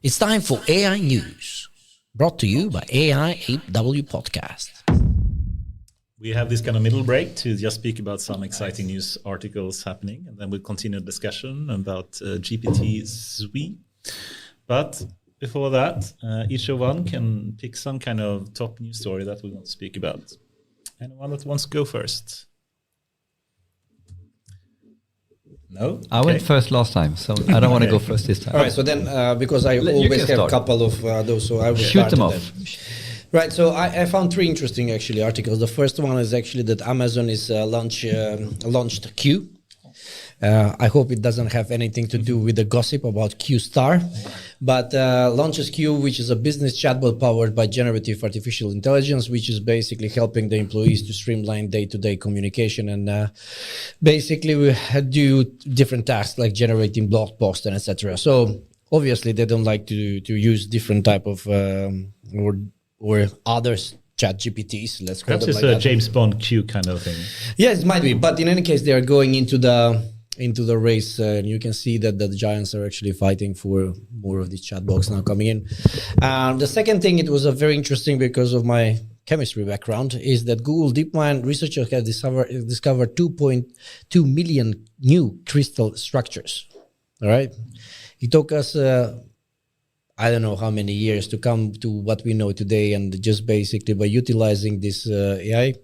It's time for AI News, brought to you by AI8W Podcast. We have this kind of middle break to just speak about some exciting news articles happening, and then we'll continue the discussion about GPT-3. But before that, each of one can pick some kind of top news story that we want to speak about. Anyone that wants to go first? No? I went first last time, so I don't want to go first this time. All right, so then, because I always have a couple of those, so I will shoot them off. Then. Right, so I found three interesting actually articles. The first one is actually that Amazon is launched Q. I hope it doesn't have anything to do with the gossip about Q Star, but launches Q, which is a business chatbot powered by generative artificial intelligence, which is basically helping the employees to streamline day-to-day communication and basically we do different tasks like generating blog posts and etc. So obviously they don't like to use different type of or others. Chat GPTs, let's call Perhaps them it's like a that. James Bond Q kind of thing. Yes, it might be, but in any case, they are going into the race, and you can see that the giants are actually fighting for more of these chatbots now coming in. The second thing, it was a very interesting because of my chemistry background, is that Google DeepMind researchers have discovered 2.2 million new crystal structures. All right, it took us. I don't know how many years to come to what we know today, and just basically by utilizing this AI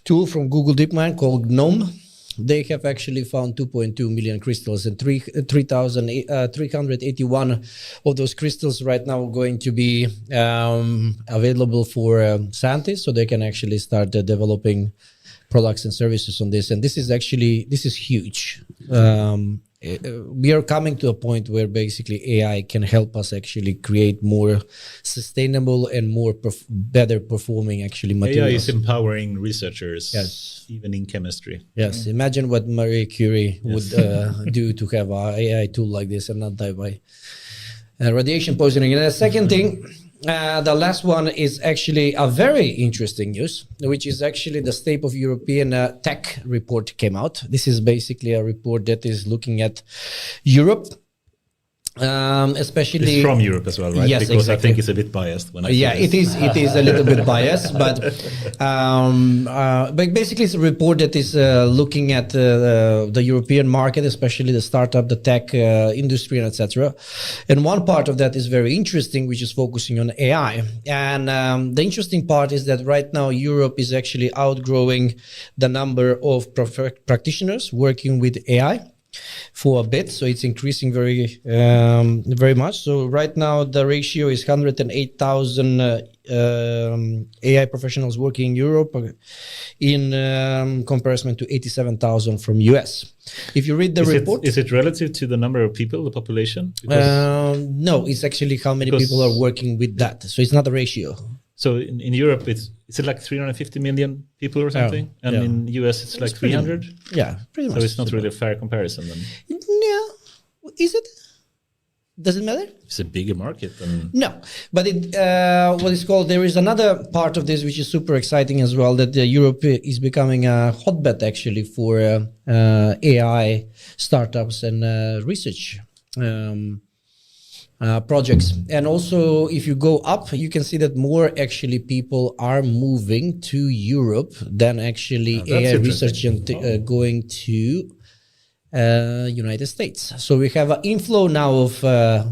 tool from Google DeepMind called GNOME, they have actually found 2.2 million crystals, and 381 of those crystals right now are going to be available for scientists, so they can actually start developing products and services on this. And this is huge. We are coming to a point where basically AI can help us actually create more sustainable and more better performing actually materials. AI is empowering researchers, yes, even in chemistry. Yes, imagine what Marie Curie would do to have an AI tool like this and not die by radiation poisoning. And the second thing, the last one is actually a very interesting news, which is actually the State of European Tech report came out. This is basically a report that is looking at Europe, especially... It's from Europe as well, right? Yes, because exactly. I think it's a bit biased when I Yeah, it is a little bit biased, but basically it's a report that is looking at the European market, especially the startup, the tech industry, and etc. And one part of that is very interesting, which is focusing on AI. And the interesting part is that right now Europe is actually outgrowing the number of practitioners working with AI for a bit, so it's increasing very much. So right now the ratio is 108,000 AI professionals working in Europe in comparison to 87,000 from US. If you read the report, is it relative to the number of people, the population? No, it's actually how many people are working with that. So it's not a ratio. So in Europe, is it like 350 million people or something? And in US, it's like 300? Yeah, pretty much. So it's not really a fair comparison then? Yeah. Is it? Does it matter? It's a bigger market than... No, but what is called, there is another part of this which is super exciting as well, that Europe is becoming a hotbed actually for AI startups and research projects. And also if you go up, you can see that more actually people are moving to Europe than actually AI research and going to United States. So we have an inflow now of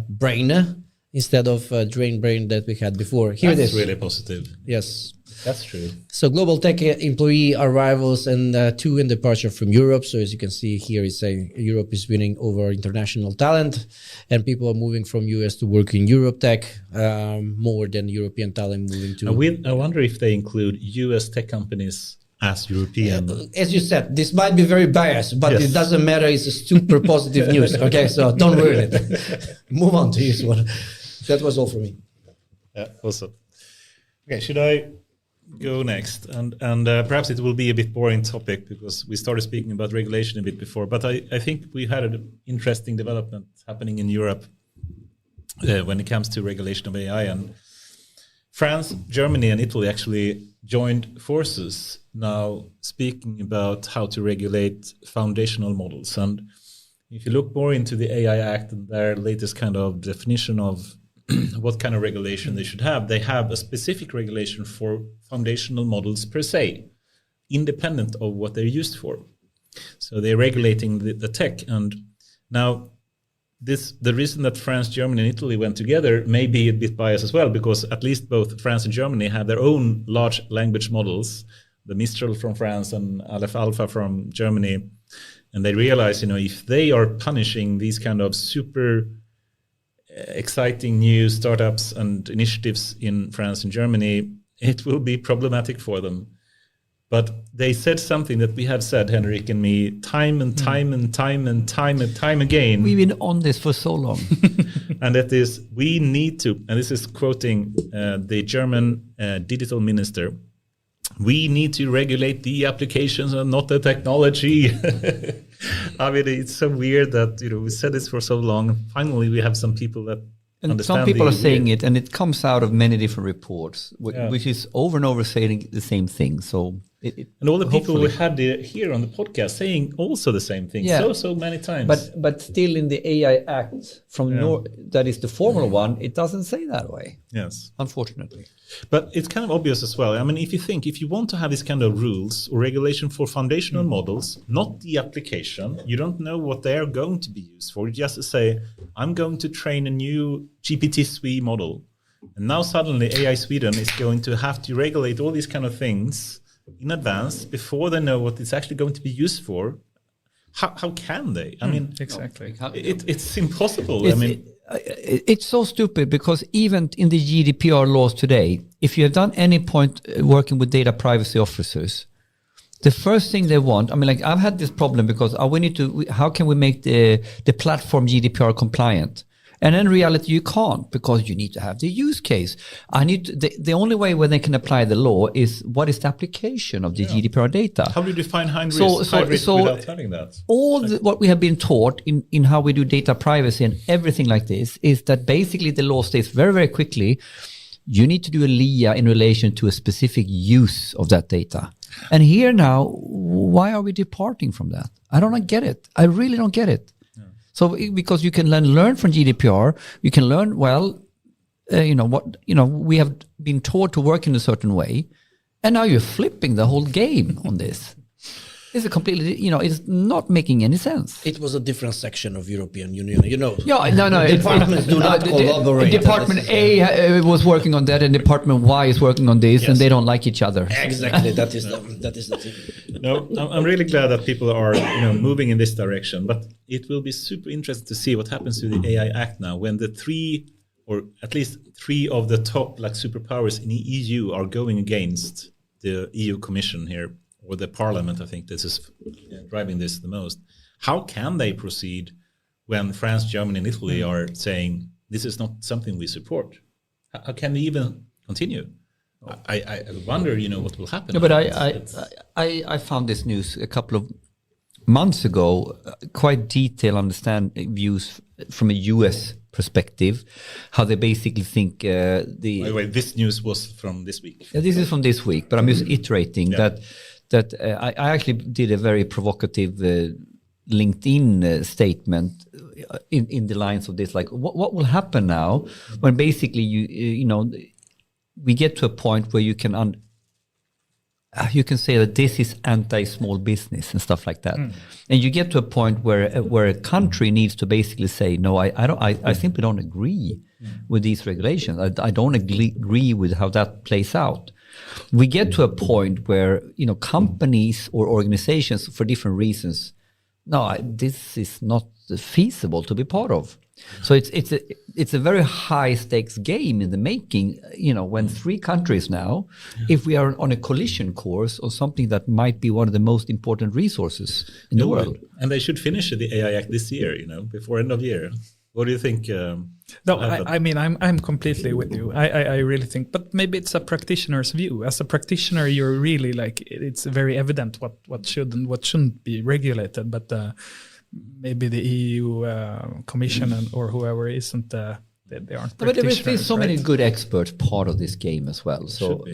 brain instead of drain brain that we had before. Here it is. That's really positive. Yes. That's true. So global tech employee arrivals and to and departure from Europe. So as you can see here, it's saying Europe is winning over international talent, and people are moving from US to work in Europe tech more than European talent moving to. I wonder if they include US tech companies as European. As you said, this might be very biased, but Yes. it doesn't matter. It's a super positive news. Okay, so don't ruin it. Move on to this one. That was all for me. Yeah, awesome. Okay, should I go next? And perhaps it will be a bit boring topic because we started speaking about regulation a bit before, but I think we had an interesting development happening in Europe when it comes to regulation of AI. And France, Germany, and Italy actually joined forces now speaking about how to regulate foundational models. And if you look more into the AI Act and their latest kind of definition of what kind of regulation they should have. They have a specific regulation for foundational models per se, independent of what they're used for. So they're regulating the tech. And now the reason that France, Germany, and Italy went together may be a bit biased as well, because at least both France and Germany have their own large language models, the Mistral from France and Aleph Alpha from Germany. And they realize, if they are punishing these kind of super exciting new startups and initiatives in France and Germany, it will be problematic for them. But they said something that we have said, Henrik and me, time and time again. We've been on this for so long. And that is, we need to, and this is quoting the German digital minister, we need to regulate the applications and not the technology. I mean, it's so weird that we said this for so long. And finally, we have some people that and some people are saying it, and it comes out of many different reports, which is over and over saying the same thing. So and all the people we had here on the podcast saying also the same thing so many times. But still in the AI Act that is the formal one, it doesn't say that way. Yes, unfortunately. But it's kind of obvious as well. I mean, if you want to have this kind of rules or regulation for foundational models, not the application, you don't know what they are going to be used for. You just say, I'm going to train a new GPT-3 model. And now suddenly AI Sweden is going to have to regulate all these kind of things in advance before they know what it's actually going to be used for. How can they? I mean, exactly. It's impossible. It's so stupid, because even in the GDPR laws today, if you have done any point working with data privacy officers, the first thing they want, I've had this problem because how can we make the platform GDPR compliant? And in reality, you can't, because you need to have the use case. The only way where they can apply the law is what is the application of the GDPR data. How do you define high risk without having that? What we have been taught in how we do data privacy and everything like this is that basically the law states very, very quickly, you need to do a LIA in relation to a specific use of that data. And here now, why are we departing from that? I don't get it. I really don't get it. So because you can learn from GDPR, you can learn, we have been taught to work in a certain way, and now you're flipping the whole game on this. It's a completely, it's not making any sense. It was a different section of European Union, Yeah, no. Departments do not collaborate. Department A was working on that, and Department Y is working on this, and they don't like each other. Exactly, that is the thing. No, I'm really glad that people are moving in this direction, but it will be super interesting to see what happens to the AI Act now when the at least three of the top superpowers in the EU are going against the EU Commission here, or the Parliament. I think this is driving this the most. How can they proceed when France, Germany, and Italy are saying this is not something we support? How can they even continue? I wonder, what will happen. No, but I found this news a couple of months ago, quite detailed views from a US perspective, how they basically think By the way, this news was from this week. Yeah, this is from this week, but I'm just iterating that I actually did a very provocative LinkedIn statement in the lines of this, like what will happen now when basically we get to a point where you can say that this is anti-small business and stuff like that, and you get to a point where a country needs to basically say, no, I simply don't agree with these regulations. I don't agree with how that plays out. We get to a point where companies or organizations, for different reasons, this is not feasible to be part of. So it's a very high stakes game in the making. When three countries now, if we are on a collision course or something that might be one of the most important resources in the world, and they should finish the AI Act this year, before end of year. What do you think? No, I'm completely with you. I really think, but maybe it's a practitioner's view. As a practitioner, you're really it's very evident what should and what shouldn't be regulated. But maybe the EU Commission or whoever isn't, they aren't. But there's so many good experts part of this game as well. So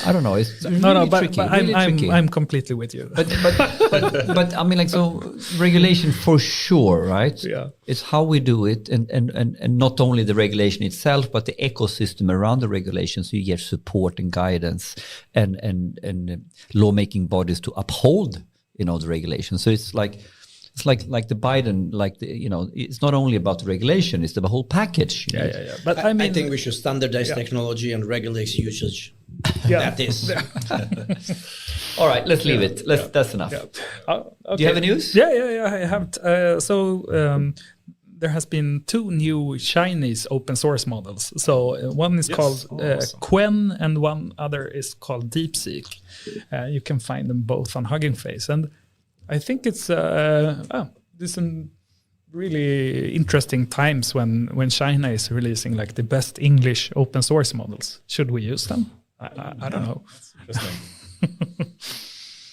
I don't know. It's really but tricky. I'm, really tricky. I'm completely with you. But I mean, like, so regulation for sure, right? Yeah. It's how we do it, and not only the regulation itself, but the ecosystem around the regulation. So you get support and guidance, and lawmaking bodies to uphold, the regulation. So it's like the Biden, it's not only about the regulation; it's the whole package. Yeah. But I think we should standardize technology and regulate usage. That is. All right, let's leave it. That's enough. Yeah. Okay. Do you have any news? Yeah. I have. There has been 2 new Chinese open source models. So one is called Qwen, and one other is called DeepSeek. You can find them both on Hugging Face, and I think it's this is really interesting times when China is releasing like the best English open source models. Should we use them? I don't know. That's interesting.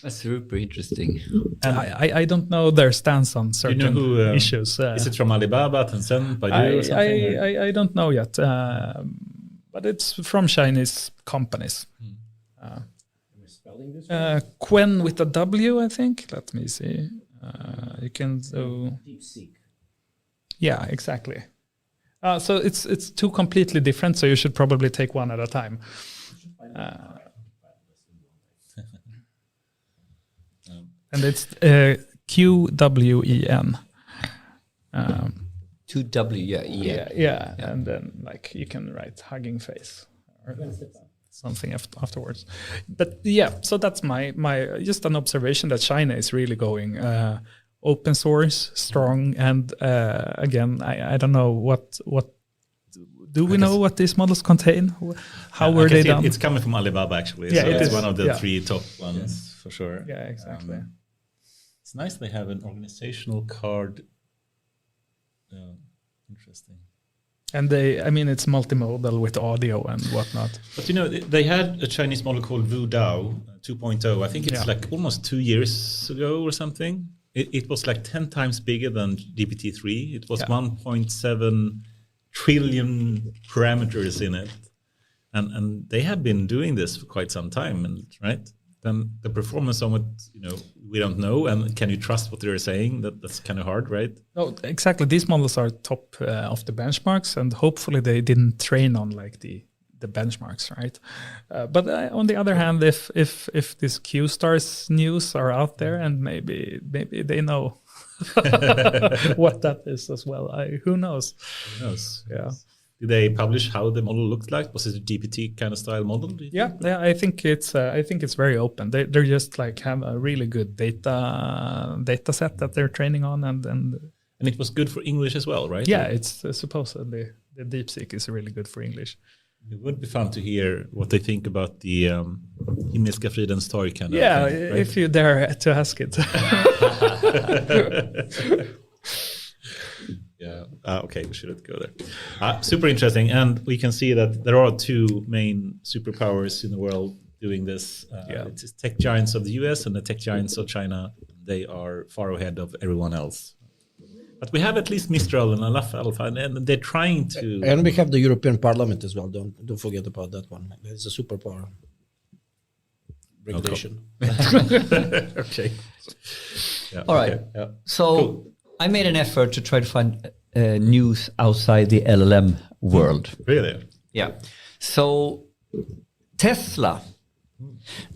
That's super interesting. And I don't know their stance on certain who, issues. Is it from Alibaba, Tencent, Baidu, or something? I don't know yet, but it's from Chinese companies. Qwen with a W, I think. Let me see. You can do DeepSeek. Yeah, exactly. So it's 2 completely different. So you should probably take one at a time. And it's QWEN. 2W, yeah, and then like you can write Hugging Face or something afterwards. But yeah, so that's my just an observation that China is really going open source strong, and again I don't know what do we know what these models contain? How were they done? It's coming from Alibaba actually. Yeah, so it it's is. one of the Yeah. 3 top ones for sure. Yeah, exactly. It's nice they have an organizational card. Interesting. And it's multimodal with audio and whatnot. But they had a Chinese model called Wudao 2.0. I think it's like almost 2 years ago or something. It was like 10 times bigger than GPT-3. It was 1.7 trillion parameters in it. And they have been doing this for quite some time, and right? Then the performance on it, we don't know. And can you trust what they're saying? That's kind of hard, right? No, exactly. These models are top of the benchmarks, and hopefully they didn't train on like the benchmarks, right? But on the other hand, if these Q-stars news are out there, and maybe they know what that is as well. Who knows? Who knows? Yeah. Did they publish how the model looked like? Was it a GPT kind of style model? Yeah. I think it's very open. They're just like have a really good data set that they're training on, and it was good for English as well, right? Yeah, it's supposedly the DeepSeek is really good for English. It would be fun to hear what they think about the Himmelska Fridens Torg kind of thing, right? If you dare to ask it. Yeah. Okay, we shouldn't go there. Super interesting, and we can see that there are 2 main superpowers in the world doing this. It's tech giants of the US and the tech giants of China. They are far ahead of everyone else. But we have at least Mistral and Alpha, and they're trying to. And we have the European Parliament as well. Don't forget about that one. It's a superpower regulation. Okay. Yeah, all right. Okay. Yeah. So cool. I made an effort to try to find news outside the LLM world. Really? Yeah. So Tesla,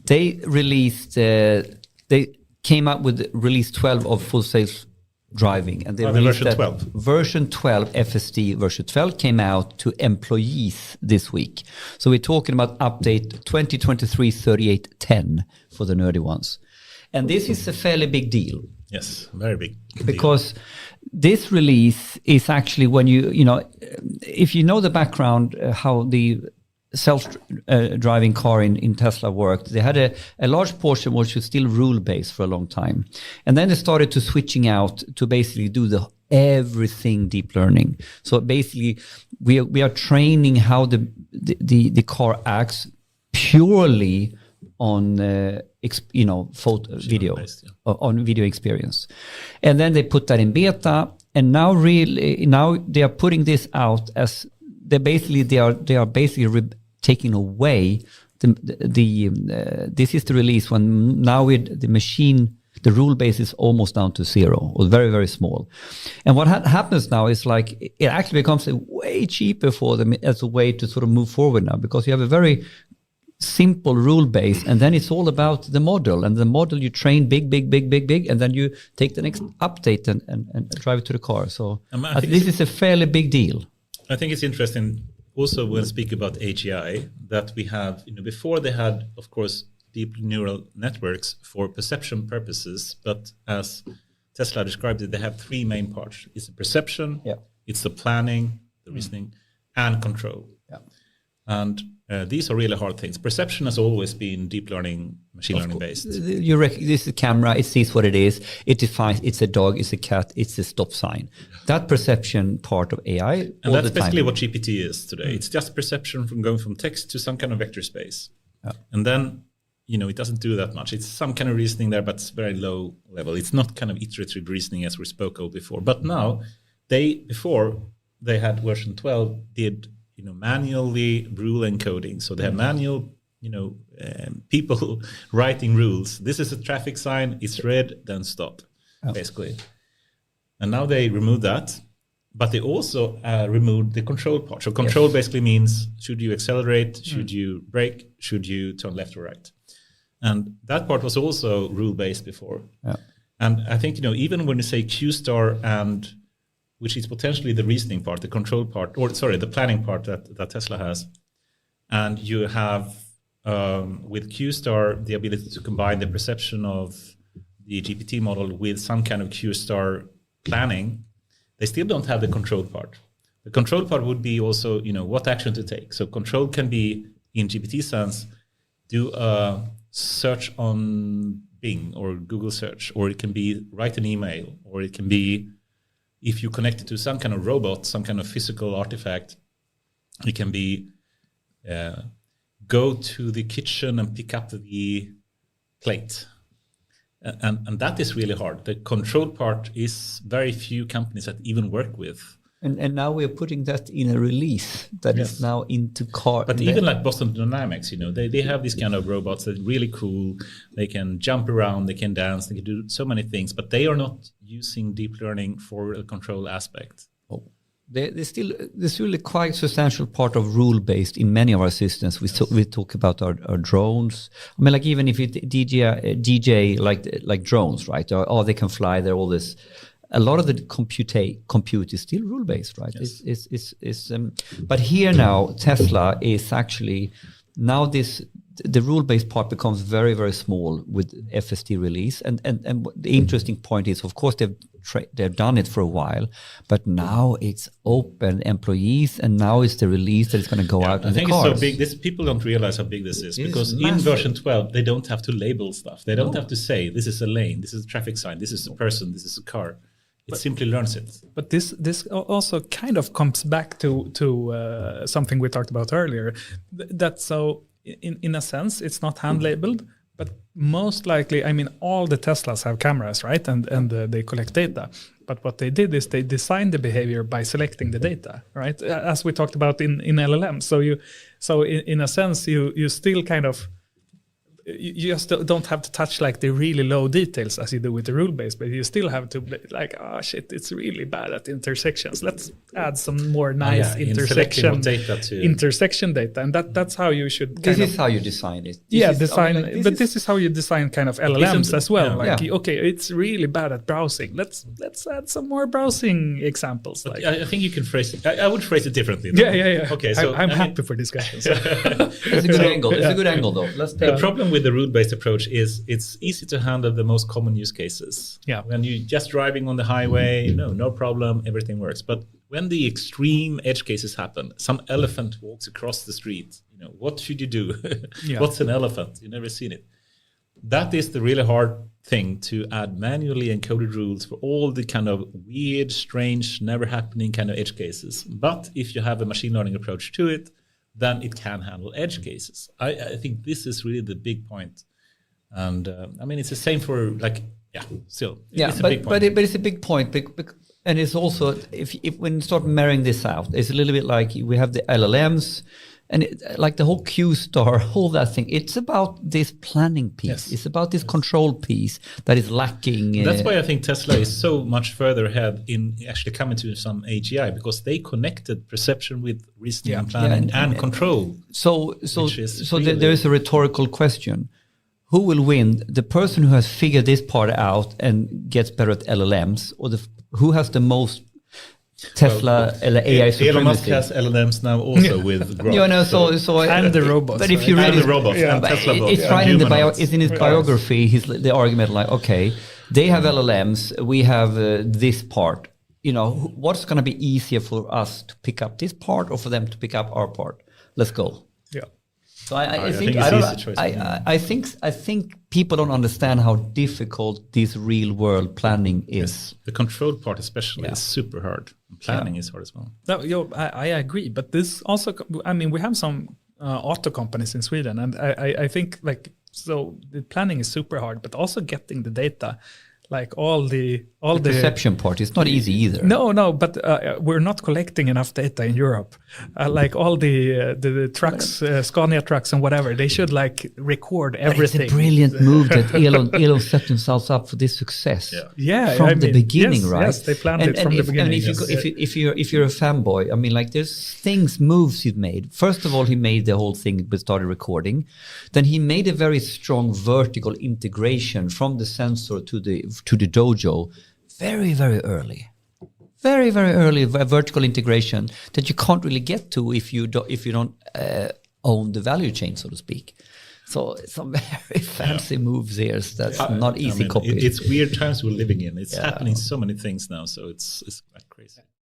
they released. They came up with release 12 of full self driving, and they released version 12. Version 12 FSD version 12 came out to employees this week. So we're talking about update 2023-3810 for the nerdy ones, and this is a fairly big deal. Yes, very big. Because this release is actually when if you know the background, how the self-driving car in Tesla worked, they had a large portion which was still rule-based for a long time. And then they started to switching out to basically do everything deep learning. So basically we are training how the car acts purely on photo video on video experience, and then they put that in beta, and now they are putting this out as they are basically taking away this is the release when now the rule base is almost down to zero, or very, very small. And what happens now is like it actually becomes way cheaper for them as a way to sort of move forward now, because you have a very simple rule base, and then it's all about the model. And the model you train big, and then you take the next update and drive it to the car. So I think this is a fairly big deal. I think it's interesting also when speaking about AGI that we have, before they had, of course, deep neural networks for perception purposes, but as Tesla described it, they have three main parts. It's the perception, it's the planning, the reasoning, and control. Yeah. And these are really hard things. Perception has always been deep learning, machine learning based. This is a camera, it sees what it is, it defines it's a dog, it's a cat, it's a stop sign. That perception part of AI. And that's basically what GPT is today. It's just perception from going from text to some kind of vector space. Yeah. And then it doesn't do that much. It's some kind of reasoning there, but it's very low level. It's not kind of iterative reasoning as we spoke of before. But now, before they had version 12, did manually rule encoding. So they have manual, people writing rules. This is a traffic sign. It's red, then stop, basically. And now they removed that. But they also removed the control part. So control basically means, should you accelerate? Should you brake? Should you turn left or right? And that part was also rule-based before. Yeah. And I think, even when you say Q star and, which is potentially the reasoning part, the control part, the planning part that Tesla has, and you have, with Q star, the ability to combine the perception of the GPT model with some kind of Q star planning, they still don't have the control part. The control part would be also, what action to take. So control can be, in GPT sense, do a search on Bing or Google search, or it can be write an email, or it can be, if you connect it to some kind of robot, some kind of physical artifact, it can be go to the kitchen and pick up the plate. And that is really hard. The control part is very few companies that even work with. And now we're putting that in a release that is now into car. But even like Boston Dynamics, they have these kind of robots that are really cool. They can jump around, they can dance, they can do so many things, but they are not using deep learning for a control aspect. Oh. There's really quite substantial part of rule-based in many of our systems. We talk about our drones. I mean, like even if you DJ like drones, right? Or they can fly, they're all this. A lot of the compute is still rule-based, right? Yes. But here now, Tesla is actually, now the rule-based part becomes very, very small with FSD release. And the interesting point is, of course, they've done it for a while, but now it's open employees, and now it's the release that is going to go out in the cars. I think it's so big. People don't realize how big this is, because in version 12, they don't have to label stuff. They don't have to say, this is a lane, this is a traffic sign, this is a person, this is a car. It simply learns it. But this also kind of comes back to something we talked about earlier. That so in a sense it's not hand labeled, but most likely, I mean, all the Teslas have cameras, right? And they collect data. But what they did is they designed the behavior by selecting the data, right? As we talked about in LLM. So in a sense you still kind of, you just don't have to touch like the really low details as you do with the rule base, but you still have to like, oh shit, it's really bad at intersections. Let's add some more nice intersection data, and that's how you should. This is how you design it. This is how you design kind of LLMs as well. Okay, it's really bad at browsing. Let's add some more browsing examples. Like, I think you can phrase it. I would phrase it differently. Yeah. Okay, so I'm happy for discussions. It's a good angle. It's a good angle, though. The problem with the rule-based approach is it's easy to handle the most common use cases. Yeah. When you're just driving on the highway, no problem, everything works. But when the extreme edge cases happen, some elephant walks across the street, what should you do? What's an elephant? You've never seen it. That is the really hard thing, to add manually encoded rules for all the kind of weird, strange, never happening kind of edge cases. But if you have a machine learning approach to it, then it can handle edge cases. I think this is really the big point. And I mean, it's the same for it's a big point. But it's a big point. And it's also, if when you start marrying this out, it's a little bit like we have the LLMs, And like the whole Q star, all that thing, it's about this planning piece. Yes. It's about this control piece that is lacking. That's why I think Tesla is so much further ahead in actually coming to some AGI, because they connected perception with reasoning and planning and control. So really there is a rhetorical question. Who will win? The person who has figured this part out and gets better at LLMs, or who has the most Tesla AI supremacy? Elon Musk has LLMs now also with Grok. And the robots. But if you and really, the robots, and Tesla bots, it's and right in humanoids. it's in his biography. The argument like, okay, they have LLMs, we have this part. You know, what's going to be easier for us to pick up this part or for them to pick up our part? Let's go. Yeah. So I think it's easy choice. I think people don't understand how difficult this real world planning is. Yes. The control part especially is super hard. Planning is hard as well. No, I agree, but this also, I mean, we have some auto companies in Sweden, and I think like, so the planning is super hard, but also getting the data, like all the perception part is not easy either. No, but we're not collecting enough data in Europe. Like all the trucks, Scania trucks and whatever, they should like record everything. It's a brilliant move that Elon set themselves up for this success. Yeah, from the beginning, right? Yes, they planned it from the beginning. And if you're a fanboy, I mean, like there's moves he's made. First of all, he made the whole thing, but started recording. Then he made a very strong vertical integration from the sensor to the dojo, very, very early. Very, very early vertical integration that you can't really get to if you don't own the value chain, so to speak. So some very fancy moves here. That's not easy copy. It's weird times we're living in. It's happening so many things now, so it's quite crazy.